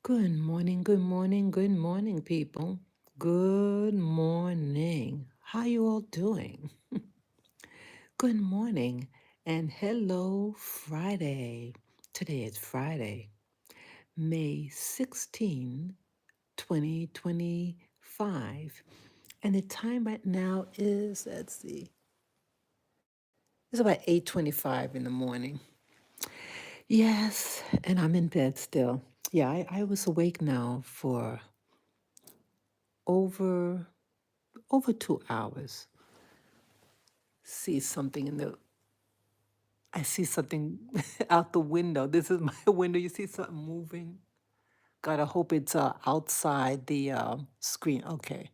Good morning, good morning, good morning, people. Good morning. How you all doing? Good morning and hello Friday. Today is Friday, May 16, 2025. And the time right now is, let's see, it's about 8:25 in the morning. Yes, and I'm in bed still. Yeah, I was awake now for over over 2 hours. See something in the I see something out the window. This is my window. You see something moving? Gotta hope it's outside the screen. Okay.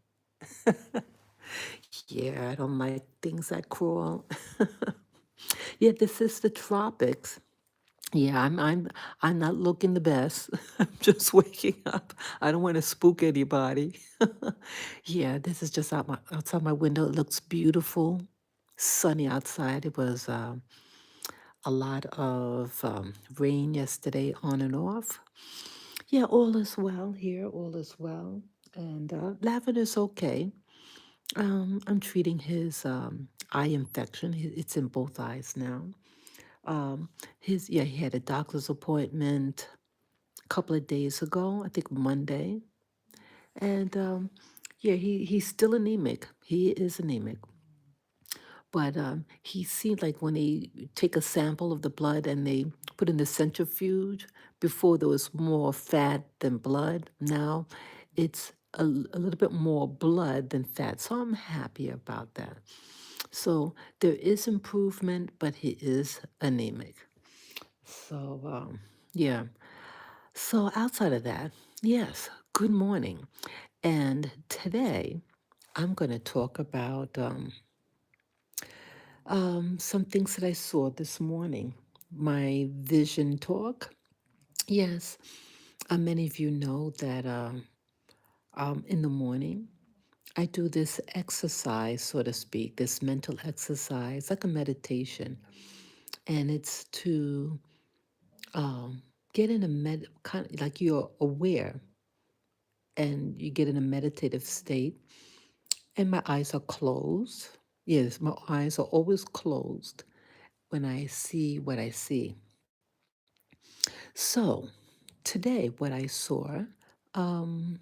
Yeah, I don't like things that crawl. Yeah, this is the tropics. Yeah, I'm not looking the best. I'm just waking up. I don't want to spook anybody. Yeah, this is just outside my window. It looks beautiful, sunny outside. It was a lot of rain yesterday, on and off. Yeah, all is well here. All is well, and Lavender's okay. I'm treating his eye infection. It's in both eyes now. He had a doctor's appointment a couple of days ago, I think Monday. And yeah, he's still anemic. He is anemic. But he seemed like when they take a sample of the blood and they put in the centrifuge, before there was more fat than blood. Now it's a little bit more blood than fat. So I'm happy about that. So there is improvement, but he is anemic. So, yeah. So outside of that, yes, good morning. And today I'm going to talk about some things that I saw this morning. My vision talk. Yes, many of you know that in the morning I do this exercise, so to speak, this mental exercise, like a meditation, and it's to um, get in a kind of like you're aware and you get in a meditative state, and my eyes are closed. Yes, my eyes are always closed when I see what I see. So today, what I saw, um,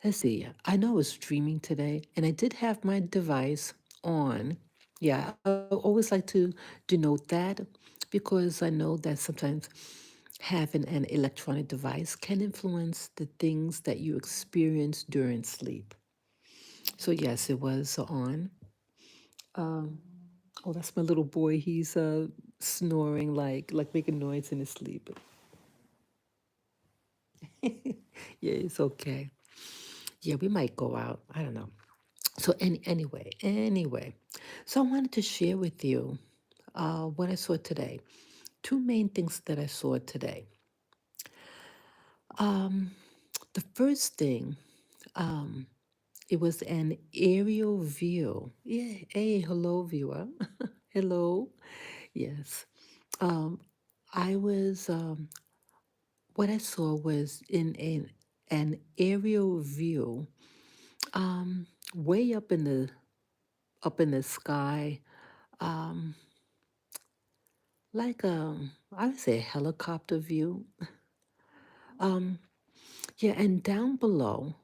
let's see, I know I was streaming today, and I did have my device on. Yeah, I always like to denote that because I know that sometimes having an electronic device can influence the things that you experience during sleep. So yes, it was on. Um, oh, that's my little boy. He's snoring like making noise in his sleep. Yeah, it's okay. Yeah, we might go out. I don't know. So anyway, so I wanted to share with you what I saw today. Two main things that I saw today. Um, the first thing, um, it was an aerial view. Yeah, hey, hello, viewer. Hello. Yes. Um, I was what I saw was in an aerial view, way up in the sky, um, like I would say a helicopter view. Um, yeah, and down below,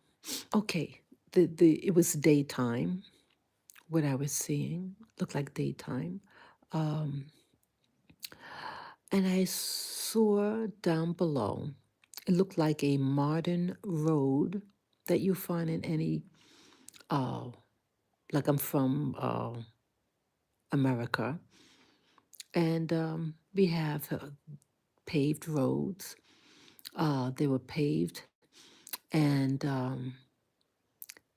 okay, the it was daytime. What I was seeing looked like daytime, um, and I saw down below. It looked like a modern road that you find in any uh, like I'm from America, and we have paved roads. They were paved, and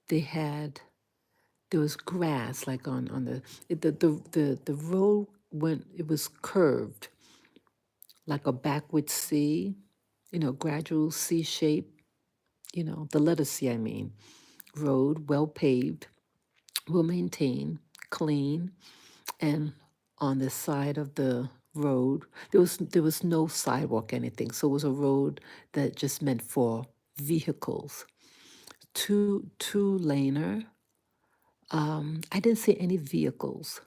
they had there was grass like on the road went it was curved like a backward C, gradual C shape. The letter C. I mean, road well paved, well maintained, clean, and on the side of the road. There was no sidewalk or anything, so it was a road that just meant for vehicles. Two laner. I didn't see any vehicles.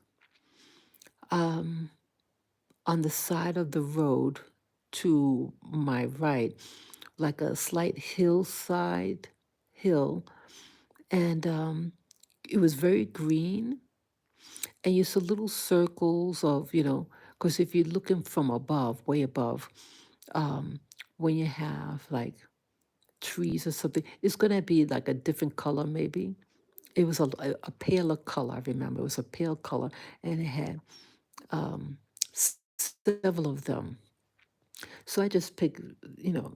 Um, on the side of the road to my right, like a slight hillside hill, and it was very green, and you saw little circles of, because if you're looking from above, way above, um, when you have like trees or something, it's gonna be like a different color maybe. It was a paler color, I remember. It was a pale color, and it had um, several of them. So I just picked, you know,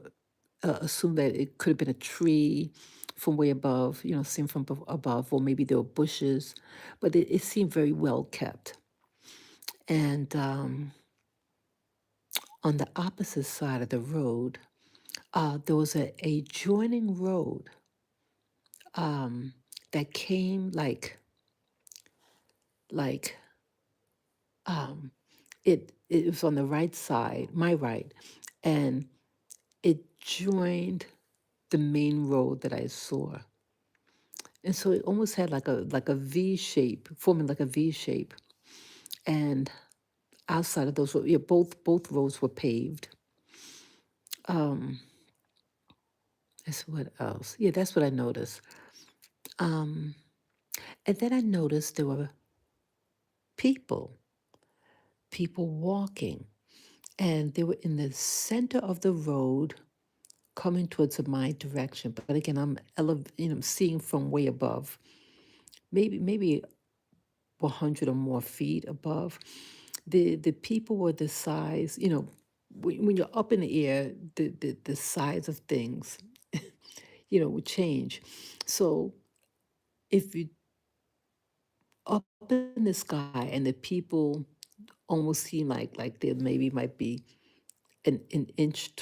assumed that it could have been a tree from way above, seen from above, or maybe there were bushes, but it seemed very well kept. And on the opposite side of the road, there was a joining road um, that came like um, it was on the right side, my right, and it joined the main road that I saw. And so it almost had like a V shape, forming like a V shape. And outside of those, yeah, both roads were paved. Um, that's what else. Yeah, that's what I noticed. Um, and then I noticed there were people, people walking, and they were in the center of the road, coming towards my direction. But again, I'm seeing from way above, maybe 100 or more feet above. The people were the size, when you're up in the air, the size of things, would change. So if you up in the sky and the people almost seem like they maybe might be an inch,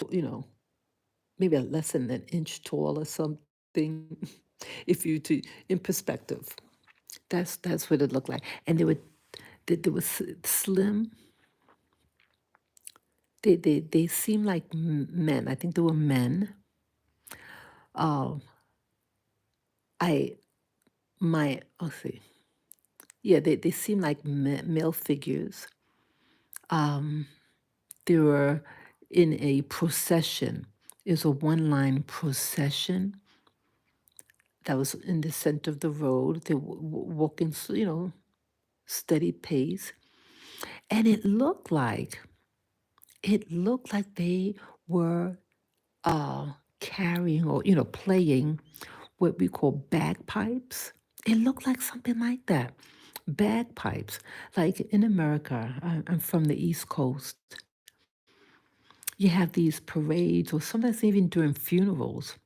maybe less than an inch tall or something, if you to in perspective. That's what it looked like. And there was slim. They seemed like men. I think they were men. Uh, I my let's see. Yeah, they seemed like male figures. Um, they were in a procession. It was a one-line procession that was in the center of the road. They were walking, steady pace, and it looked like they were carrying or playing what we call bagpipes. It looked like something like that. Bagpipes. Like in America, I'm from the East Coast, you have these parades, or sometimes even during funerals,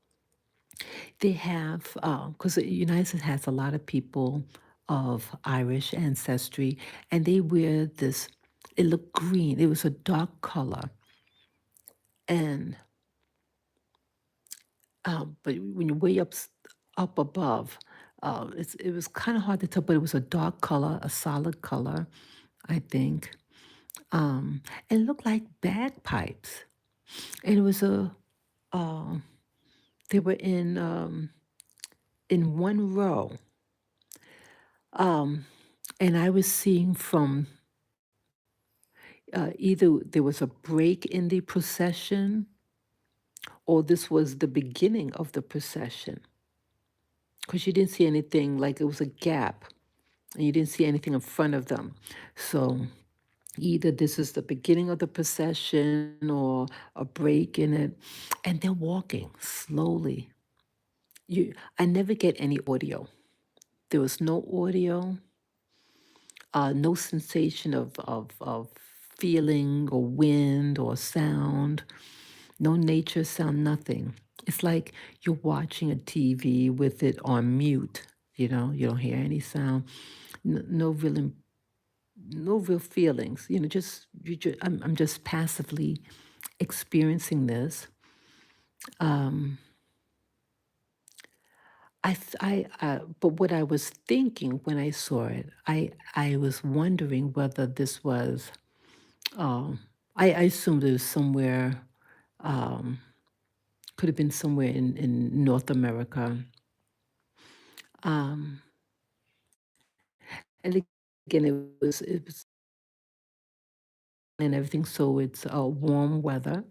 they have, because the United States has a lot of people of Irish ancestry, and they wear this, it looked green, it was a dark color. And but when you're way up above, it was kind of hard to tell, but it was a dark color, a solid color, I think. And it looked like bagpipes. And it was uh, they were in one row. Um, and I was seeing from either there was a break in the procession, or this was the beginning of the procession, because you didn't see anything, like it was a gap and you didn't see anything in front of them. So either this is the beginning of the procession or a break in it, and they're walking slowly. I never get any audio. There was no audio, no sensation of feeling or wind or sound, no nature sound, nothing. It's like you're watching a TV with it on mute. You don't hear any sound, no real no real feelings. I'm just passively experiencing this. Um, but what I was thinking when I saw it, I was wondering whether this was Um, I assumed it was somewhere, um, could have been somewhere in North America. Um, and again, it was and everything, so it's warm weather.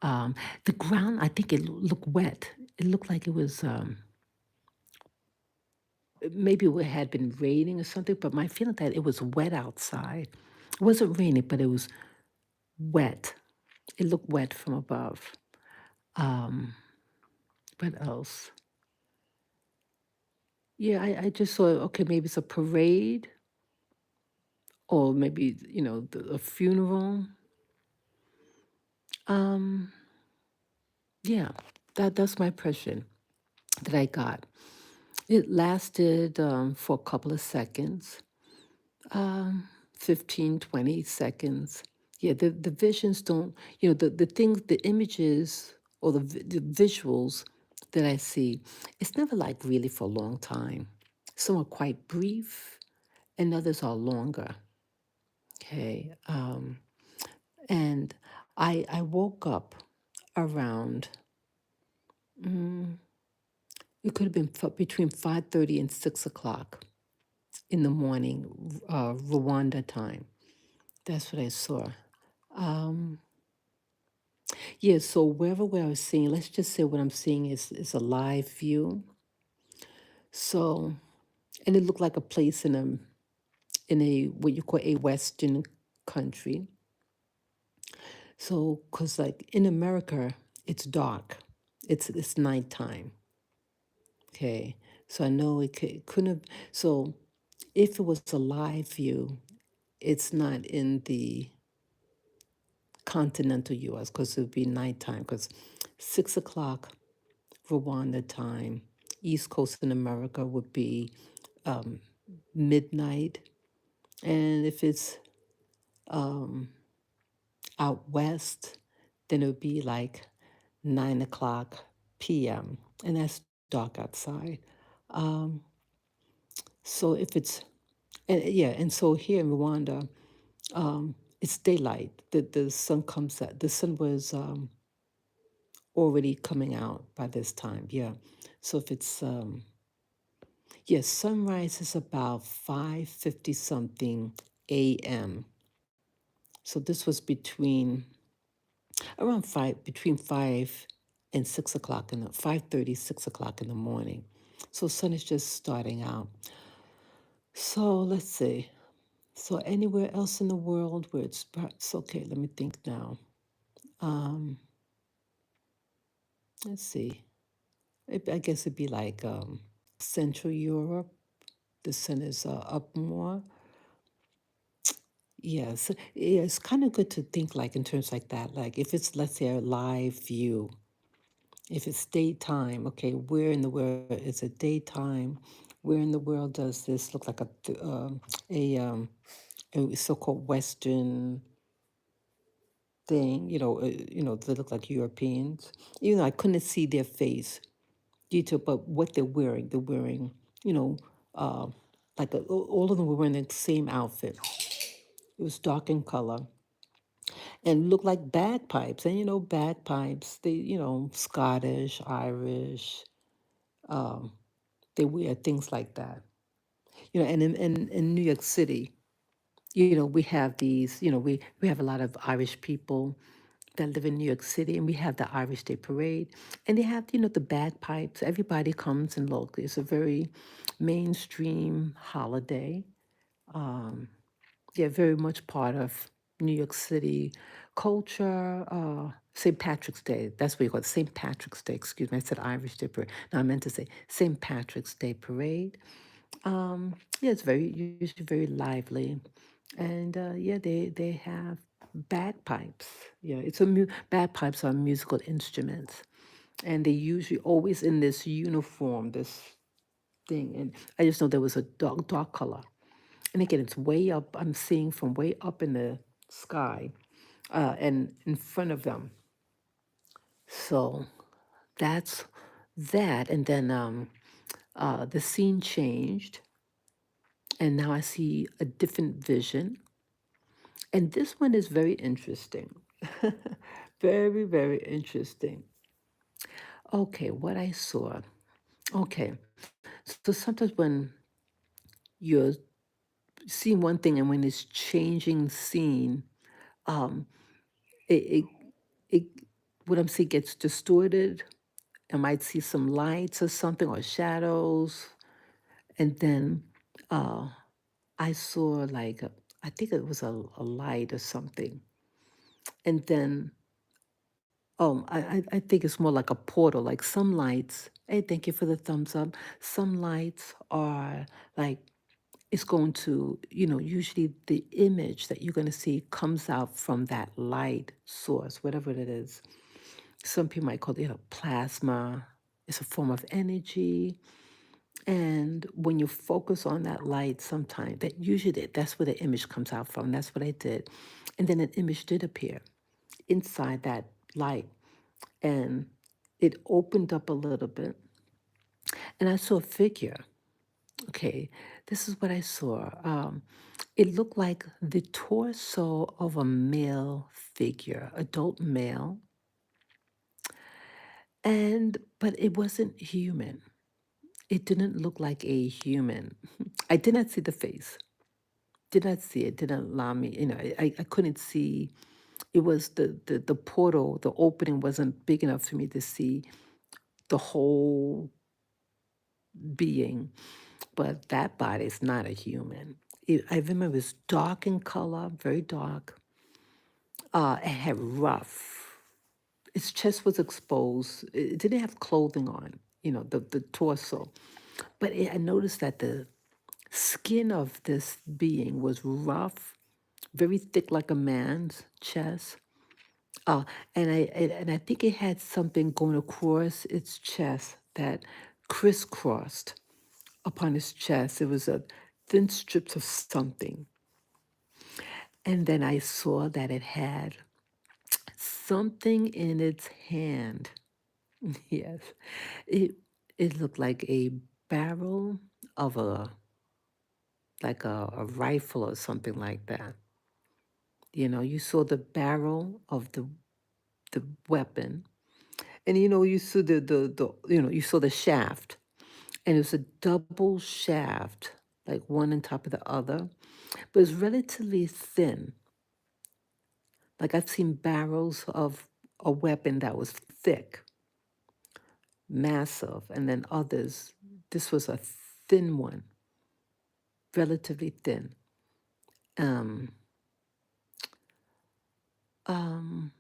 Um, the ground, I think it looked wet. It looked like it was maybe it had been raining or something, but my feeling that it was wet outside. It wasn't raining, but it was wet. It looked wet from above. Um, what else? Yeah, I just saw, okay, maybe it's a parade or maybe, a funeral. Um, yeah, that's my impression that I got. It lasted for a couple of seconds, um, 15, 20 seconds. Yeah, the visions don't, the things, the images or the visuals that I see, it's never like really for a long time. Some are quite brief and others are longer. Okay. And I woke up around, mm, it could have been between 5:30 and 6 o'clock in the morning, Rwanda time. That's what I saw. Um, yeah, so where I was seeing, let's just say what I'm seeing is a live view. So, and it looked like a place in a what you call a Western country. So, cause like in America, it's dark. It's nighttime. Okay. So I know it couldn't have. So if it was a live view, it's not in the continental U.S. because it would be nighttime. Because 6 o'clock Rwanda time, East Coast in America would be um, midnight, and if it's um, out west, then it would be like 9 o'clock p.m. and that's dark outside. Um, so if it's and yeah, and so here in Rwanda, it's daylight. The sun comes out. The sun was already coming out by this time. Yeah. So if it's yes, sunrise is about 5:50 something a.m. So this was around between 5 and 6 o'clock 5:30, 6 o'clock in the morning. So sun is just starting out. So let's see. So anywhere else in the world where it's okay, let me think now. Um, let's see. I guess it'd be like Central Europe. The sun is up more. Yes, yeah, it's kind of good to think like in terms like that. Like if it's, let's say, a live view, if it's daytime, okay, where in the world is it daytime? Where in the world does this look like a, um, a so-called Western thing? They look like Europeans. Even though I couldn't see their face detail, but what they're wearing, you know, uh, like all of them were wearing the same outfit. It was dark in color and looked like bagpipes. And bagpipes, Scottish, Irish, um, they wear things like that. And in New York City, we have these, we have a lot of Irish people that live in New York City, and we have the Irish Day Parade, and they have, the bagpipes. Everybody comes and look. It's a very mainstream holiday. Um, yeah, very much part of New York City culture. St. Patrick's Day, that's what you call it, St. Patrick's Day. Excuse me, I said Irish Day Parade. No, I meant to say St. Patrick's Day Parade. Yeah, it's usually very lively, and yeah, they have bagpipes. Yeah, bagpipes are musical instruments, and they usually always in this uniform, this thing. And I just know there was a dark color, and again, it's way up. I'm seeing from way up in the sky, and in front of them. So that's that, and then the scene changed, and now I see a different vision. And this one is very interesting. Very, very interesting. Okay, what I saw. Okay, so sometimes when you're seeing one thing and when it's changing scene, um, it, it what I'm seeing gets distorted. I might see some lights or something or shadows, and then uh, I saw like I think it was a light or something, and then I think it's more like a portal. Like some lights. Hey, thank you for the thumbs up. Some lights are like it's going to, usually the image that you're going to see comes out from that light source, whatever it is. Some people might call it, plasma. It's a form of energy. And when you focus on that light, sometimes that's where the image comes out from. That's what I did. And then an image did appear inside that light. And it opened up a little bit. And I saw a figure. Okay, this is what I saw. It looked like the torso of a male figure, adult male, and but it wasn't human. It didn't look like a human. I did not see the face. Did not see it. Didn't allow me. I couldn't see. It was the portal. The opening wasn't big enough for me to see the whole being. But that body is not a human. I remember it was dark in color, very dark. It had rough. Its chest was exposed. It didn't have clothing on, the torso. But I noticed that the skin of this being was rough, very thick like a man's chest. Uh, and I think it had something going across its chest that crisscrossed upon his chest. It was a thin strips of something. And then I saw that it had something in its hand. Yes. It it looked like a barrel of a rifle or something like that. You saw the barrel of the weapon. And you saw you saw the shaft. And it was a double shaft, like one on top of the other. But it's relatively thin. Like I've seen barrels of a weapon that was thick, massive, and then others. This was a thin one, relatively thin. Um, um,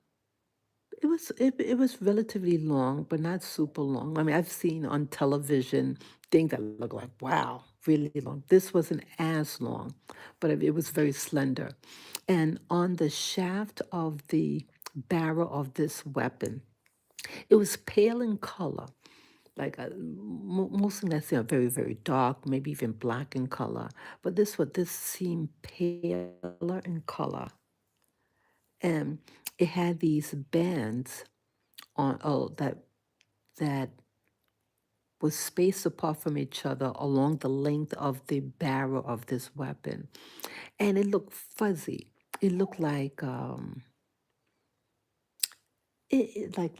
it was relatively long, but not super long. I mean, I've seen on television things that look like wow, really long. This wasn't as long, but it was very slender. And on the shaft of the barrel of this weapon, it was pale in color. Like most of them are very, very dark, maybe even black in color. But this seemed paler in color, and it had these bands on that was spaced apart from each other along the length of the barrel of this weapon, and it looked fuzzy. It looked like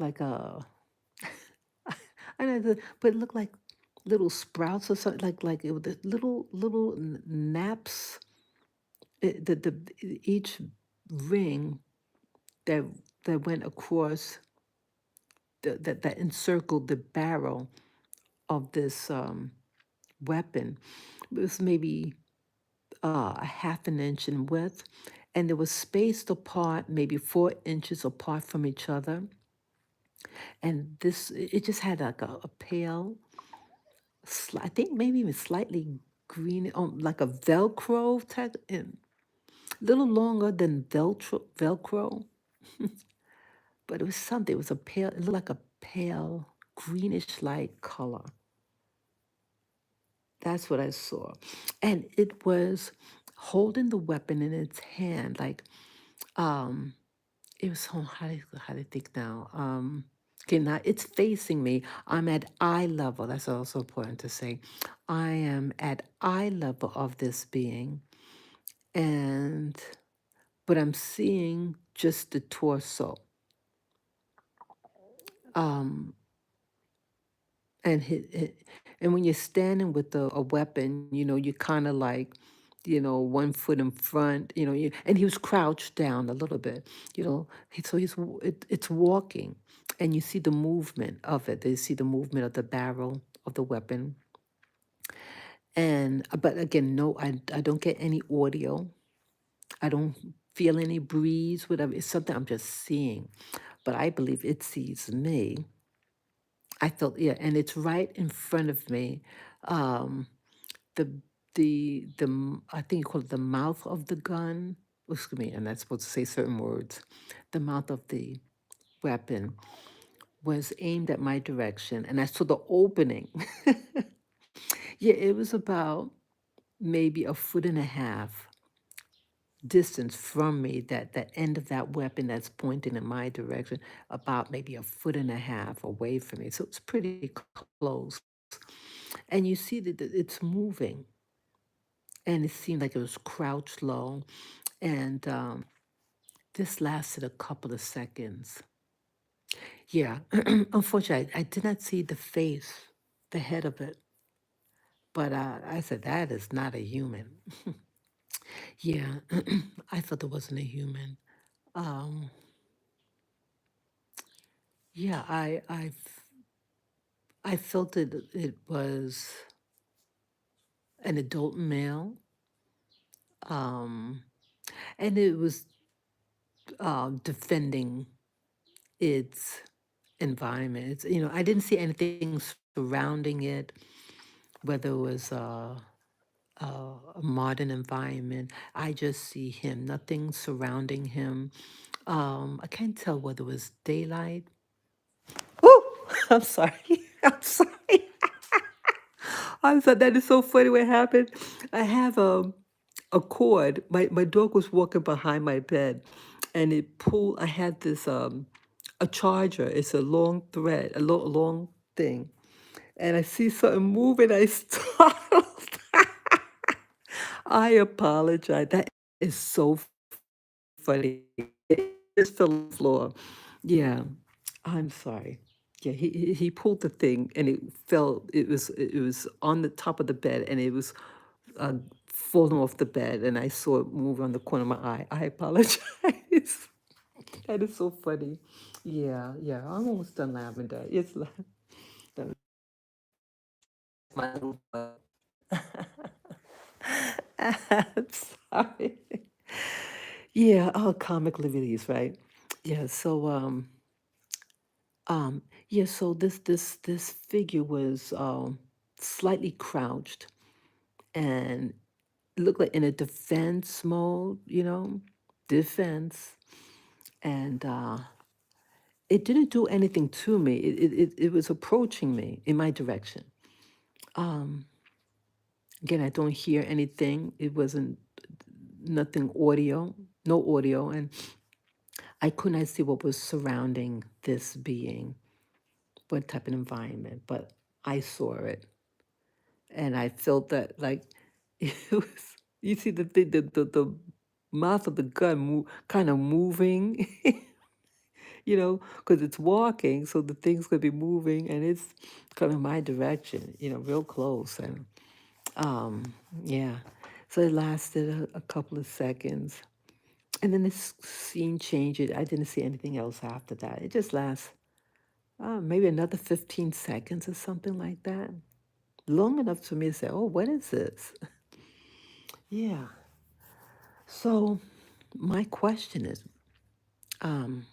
like a I don't know, but it looked like little sprouts or something, like it was the little naps. Each ring that that went across that encircled the barrel of this weapon. It was maybe a half an inch in width, and it was spaced apart, maybe 4 inches apart from each other. And it just had like a pale, I think maybe even slightly green, like a Velcro type, little longer than Velcro, but it was something. It was a pale. It looked like a pale greenish light color. That's what I saw, and it was holding the weapon in its hand, like um, it was. How do you think now? Okay, now it's facing me. I'm at eye level. That's also important to say. I am at eye level of this being, and but I'm seeing just the torso. Um, and when you're standing with a weapon, you kind of like, one foot in front, and he was crouched down a little bit, so it's walking, and you see the movement of it. You see the movement of the barrel of the weapon, and but again, no, I don't get any audio. I don't feel any breeze, whatever. It's something I'm just seeing, but I believe it sees me. I felt, yeah, and it's right in front of me. Um, the I think you call it the mouth of the gun. Excuse me, I'm not supposed to say certain words. The mouth of the weapon was aimed at my direction, and I saw the opening. Yeah, it was about maybe a foot and a half distance from me, that end of that weapon that's pointing in my direction, about maybe a foot and a half away from me. So it's pretty close. And you see that it's moving, and it seemed like it was crouched low. And this lasted a couple of seconds. Yeah, unfortunately, I did not see the face, the head of it. But I said, that is not a human. Yeah, I thought it wasn't a human. Um, yeah, I felt it was an adult male, um, and it was defending its environment. I didn't see anything surrounding it, whether it was a modern environment. I just see him, nothing surrounding him. I can't tell whether it was daylight. Oh, I'm sorry. I'm sorry. I thought that is so funny what happened. I have a cord. My dog was walking behind my bed, and it pulled. I had this a charger. It's a long thread, a long thing, and I see something moving. I startled. I apologize. That is so funny. It just fell on the floor. Yeah, I'm sorry. Yeah, he pulled the thing and it fell. It was on the top of the bed and it was uh, falling off the bed, and I saw it move on the corner of my eye. I apologize. That is so funny. Yeah, yeah. I'm almost done laughing. That that was my little bug. I'm sorry. Yeah, oh, comic release, right? Yeah, so yeah, so this figure was slightly crouched and looked like in a defense mode, defense. And it didn't do anything to me. It was approaching me in my direction. Um, Again, I don't hear anything. It wasn't nothing audio, no audio, and I could not see what was surrounding this being, what type of environment, but I saw it, and I felt that like it was. You see the thing, the mouth of the gun kind of moving, because it's walking, so the thing's gonna be moving, and it's coming my direction, real close, and um, yeah. So it lasted a couple of seconds, and then this scene changed. I didn't see anything else after that. It just lasts maybe another 15 seconds or something like that. Long enough for me to say, oh, what is this? Yeah. So my question is, um,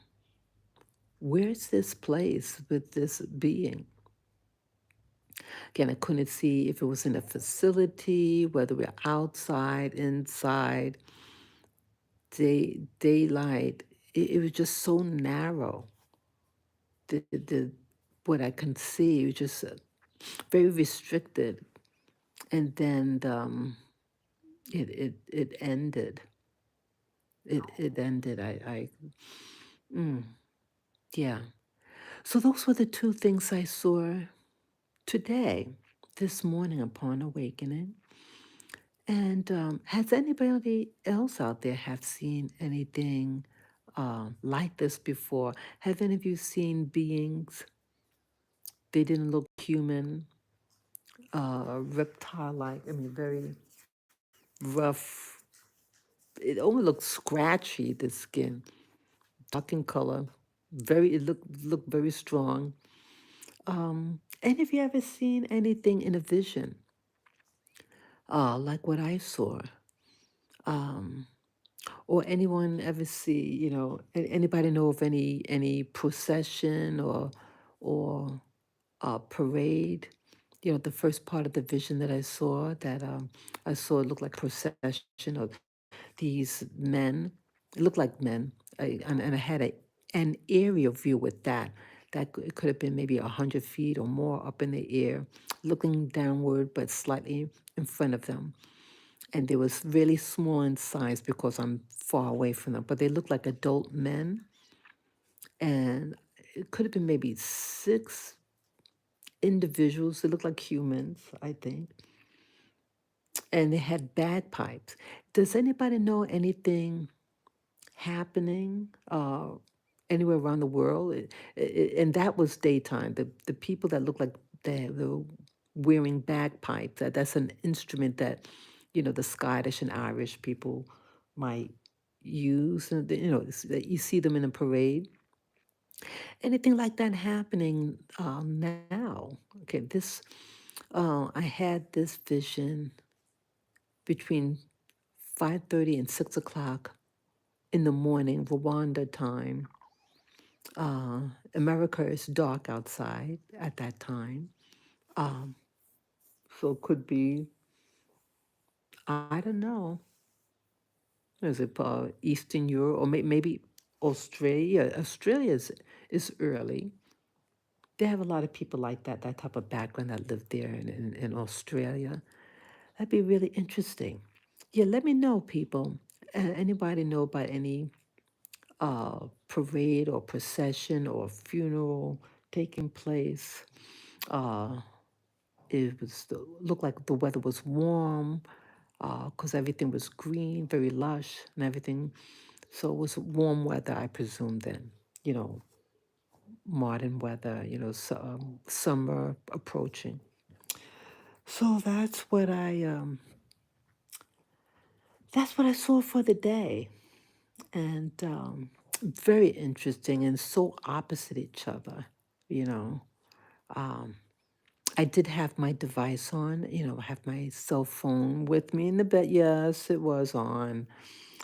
where's this place with this being? Again, I couldn't see if it was in a facility, whether we're outside, inside, daylight. It was just so narrow. The what I can see was just very restricted, and then it ended. It ended. Mm, yeah. So those were the two things I saw today, this morning upon awakening. And has anybody else out there have seen anything like this before? Have any of you seen beings? They didn't look human, reptile-like. I mean, very rough. It almost looked scratchy. The skin, dark in color, very. It looked very strong. Any of you ever seen anything in a vision, like what I saw? Um, or anyone ever see, anybody know of any procession or parade? The first part of the vision that I saw, that I saw, it looked like procession of these men. It looked like men, and I had an aerial view with that. It could have been maybe 100 feet or more up in the air, looking downward, but slightly in front of them. And they was really small in size because I'm far away from them, but they looked like adult men, and it could have been maybe six individuals. They looked like humans, I think, and they had bagpipes. Does anybody know anything happening anywhere around the world? And that was daytime. The people that looked like they were wearing bagpipes. That's an instrument that the Scottish and Irish people might use. And you see them in a parade. Anything like that happening now? Okay, I had this vision between 5:30 and 6 o'clock in the morning, Rwanda time. America is dark outside at that time. Um, so it could be, I don't know, is it Eastern Europe, or maybe Australia? Australia is early. They have a lot of people like that type of background that live there in Australia. That'd be really interesting. Yeah, let me know, people. Anybody know about any parade or procession or funeral taking place? Uh, it looked like the weather was warm because everything was green, very lush, and everything. So it was warm weather, I presume. Then, you know, modern weather. Summer approaching. So that's what I saw for the day, and very interesting and so opposite each other. You know, um, I did have my device on. I have my cell phone with me in the bed. Yes, it was on.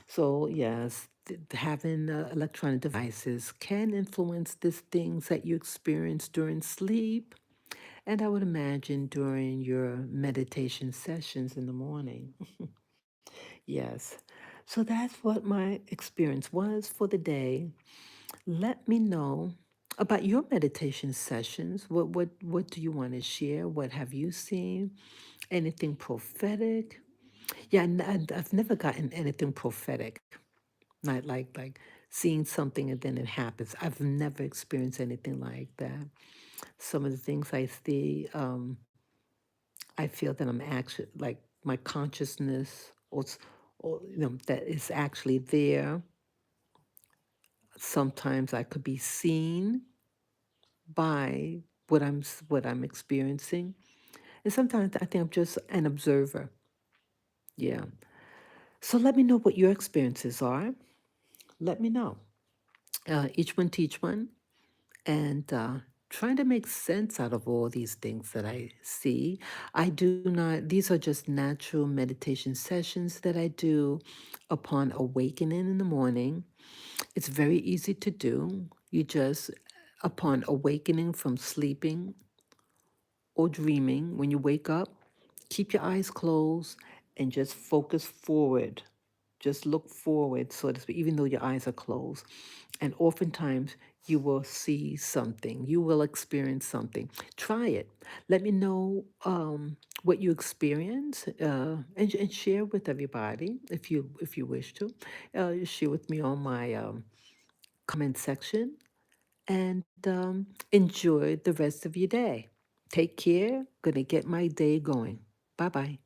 So yes, having electronic devices can influence these things that you experience during sleep, and I would imagine during your meditation sessions in the morning. Yes. So that's what my experience was for the day. Let me know about your meditation sessions. What do you want to share? What have you seen? Anything prophetic? Yeah, I've never gotten anything prophetic. Not like seeing something and then it happens. I've never experienced anything like that. Some of the things I see, I feel that I'm actually like my consciousness, or that is actually there. Sometimes I could be seen by what I'm experiencing, and sometimes I think I'm just an observer. Yeah. So let me know what your experiences are. Let me know. Each one teach one, and trying to make sense out of all these things that I see. I do not, these are just natural meditation sessions that I do upon awakening in the morning. It's very easy to do. You just, upon awakening from sleeping or dreaming, when you wake up, keep your eyes closed and just focus forward. Just look forward, so to speak, even though your eyes are closed. And oftentimes you will see something, you will experience something. Try it. Let me know what you experience, and share with everybody if you wish to. Share with me on my comment section, and enjoy the rest of your day. Take care. Gonna get my day going. Bye bye.